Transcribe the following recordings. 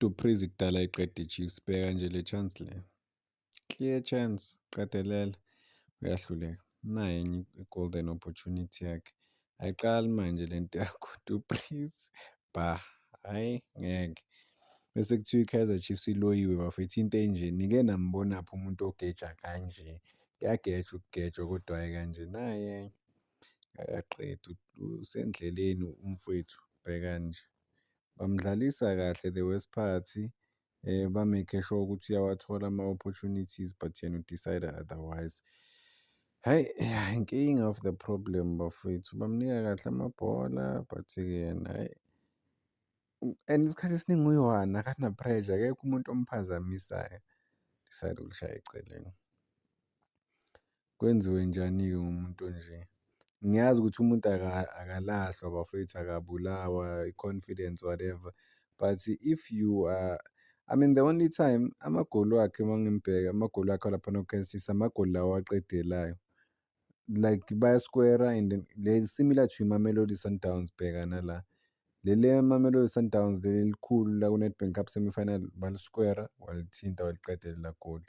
uDuplessis kudala eqeda i-Chiefs, bheka nje le chance le. Clear chance, qatelele, uyahluleka. Nayi enye i-golden opportunity yakhe. Ayiqali manje le nto yakho uDuplessis, hhayi ngeke. Bese kuthiwa i-Kaizer Chiefs iloyiwe bafethu into enje, nike nambonaphi umuntu ogeja kanje. Kuyagejwa ukugejwa kodwa hhayi kanje. Nayi enye, akaqedi usendleleni umfowethu, bheka nje. Bamdlalisa kahle the worst part, ba-make-e sure ukuthi uyawathola ama-opportunities but yena u-decide-a otherwise. Hhayi, inkinga of the problem bafowethu, bamnika kahle amabhola but-ke yena hhayi. And isikhathi esiningi uyi-one, akana-pressure, akekho umuntu omphazamisayo, decide ukulishaya eceleni. Kwenziwe njani-ke ngumuntu onje? Ngiyazi ukuthi umuntu akalahlwa bafowethu, akabulawa, i-confidence whatever, but if you are, I mean the only time amagoli wakhe mangimbheka, amagoli akhe laphana ku-Kaizer Chiefs, amagoli lawa aqedelayo. Like bayaskwera and then similar to iMamelodi Sundowns, bheka nala. Leli Mamelodi Sundowns leli elikhulu la ku-Nedbank Cup semi-final baliskwera, walithinta waliqedelela goli.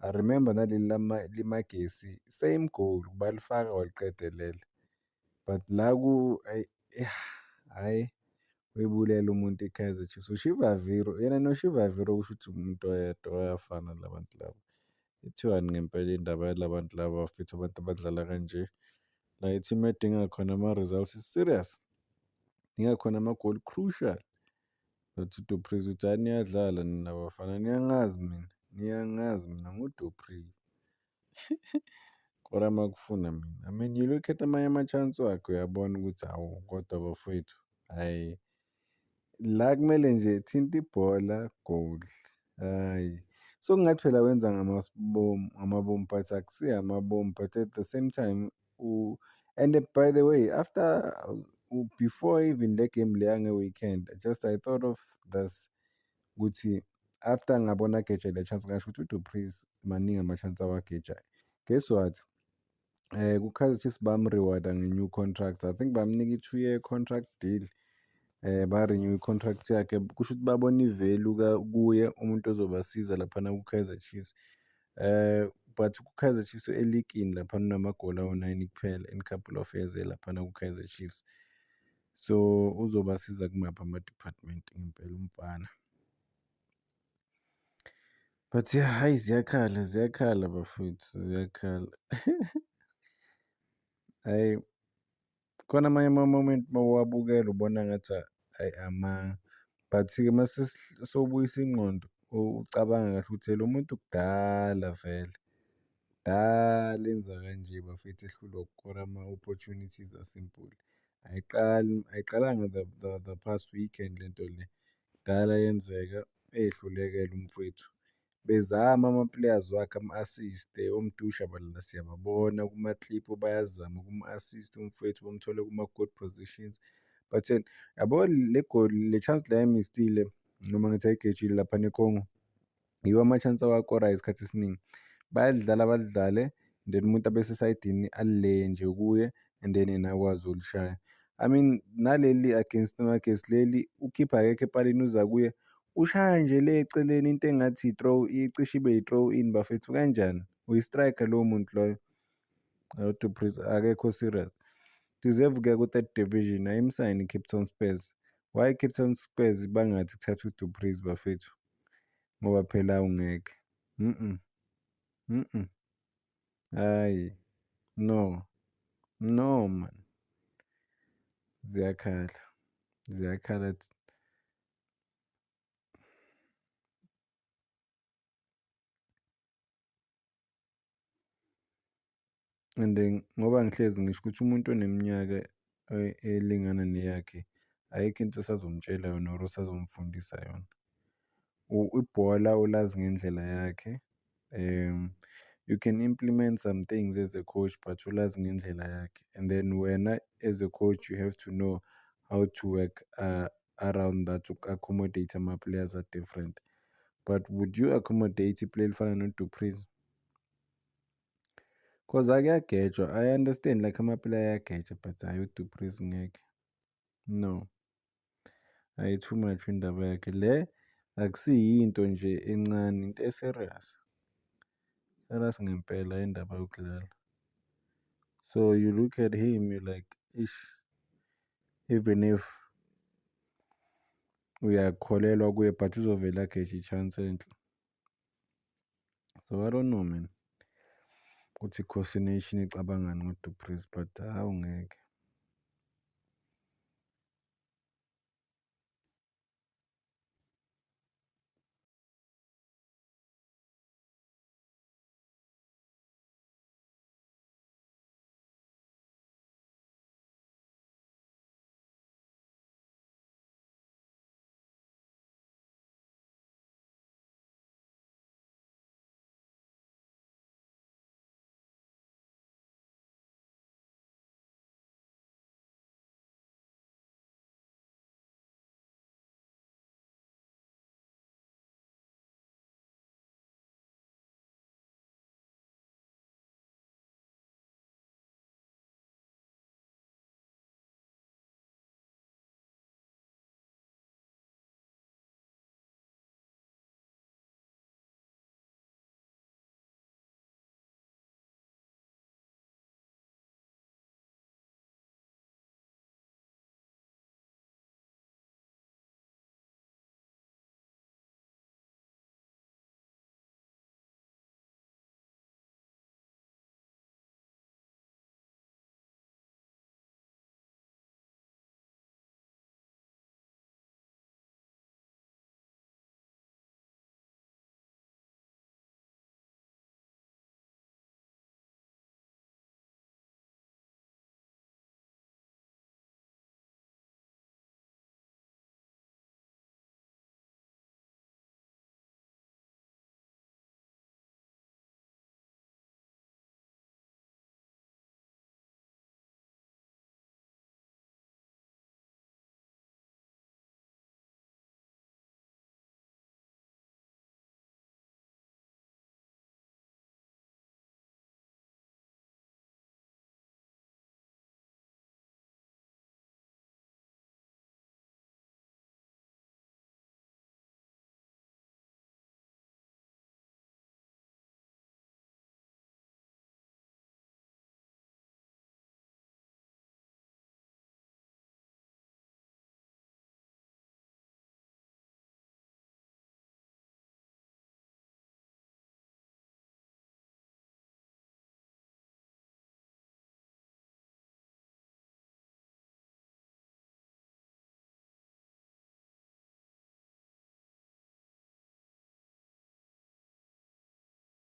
I remember naleli limagesi, same goal, balifaka waliqedelela. But la hhayi, webulela umuntu i-Kaizer Chiefs. uShiva Viro, yena noShiva Viro kusho ukuthi umuntu oyedwa, bayafana la bantu laba. Ithiwani ngempela indaba yala bantu laba bafethu, abantu abadlala kanje. La i-team edinga khona ama-results is serious. Dinga khona amagoli crucial. But uDuplessis uthi hhayi niyadlala nina bafana, niyangazi mina nguDuplessis. Kodwa makufuna mina. I mean you look at amanye ama-chance wakhe uyabona ukuthi hawu kodwa bafowethu, hhayi. La kumele nje thinta ibhola, goal. Hhayi. Sokungathi phela wenza ngamabomu but akusiyo amabomu, but at the same time, and by the way, after, before even le game le yange-weekend, I thought of this, ukuthi after ngabona ageja le chance ngasho ukuthi uDuplessis maningi ama-chance awagejayo. Guess what? Ku-Kaizer Chiefs bam-rewarda nge-new contract. I think bamnika i-2-year contract deal. Ba-renew i-contract yakhe, kusho ukuthi babona i-value kuye umuntu ozobasiza laphana ku-Kaizer Chiefs. But ku-Kaizer Chiefs elikini laphana unamagoli awu-9 kuphela in couple of years laphana ku-Kaizer Chiefs. So uzobasiza kumaphi ama-department ngempela umfana. But yeah, hhayi ziyakhala bafowethu, ziyakhala. Hhayi, khona amanye ama-moment mawuwabukela ubona ngathi hhayi but-ke mase sowubuyisa ingqondo, ucabanga kahle ukuthi lo muntu kudala vele. Kudala enza kanje bafethu ehlulwa ukukora ama-opportunities asimple. Ayiqalanga the past weekend lento le. Kudala yenzeka, ehlulekela umfowethu. Bezama ama-players wakhe ama-assist-e, oMdusha balala siyababona kuma-clip bayazama ukum-assist umfowethu bamthole kuma-good positions. But yabo le goal, le chance le ayimistile noma ngithi ayigejile laphana eCongo, yiwo ama-chance awakorayo isikhathi esiningi. Bayalidlala balidlale, then umuntu abe sesayidini alileye nje kuye and then yena akwazi ukulishaya. I mean naleli against amagesi leli, ukhipha akekho epalini uza kuye, ushaya nje le eceleni into engathi i-throw, icishe ibe i-throw in bafethu kanjani? Uyi-striker lowo muntu loyo. uDuplessis akekho serious. Deserve ukuya ku-third division, ayimsayini i-Cape Town Spurs. Why i-Cape Town Spurs bangathi kuthatha uDuplessis bafethu? Ngoba phela ungeke. Hhayi, no man. Ziyakhala and then ngoba ngihlezi ngisho ukuthi umuntu oneminyaka elingana neyakhe, ayikho into osazomtshela yona or osazomfundisa yona. Ibhola ulazi ngendlela yakhe. You can implement some things as a coach but ulazi ngendlela yakhe, and then wena as a coach you have to know how to work around that, to accommodate ama-players are different. But would you accommodate i-player elifana noDuplessis? Cause akuyagejwa, I understand like ama-player ayageja but hhayi uDuplessis ngeke. No, hhayi too much indaba yakhe le. Akusiyinto nje encane, into e-serious. Serious ngempela indaba yokudlala. So you look at him, you like, ish, even if uyakholelwa kuye but uzovele ageje i-chance enhle. So I don't know man ukuthi i-Coast Nation icabangani ngo-Du Preez but hawu ngeke.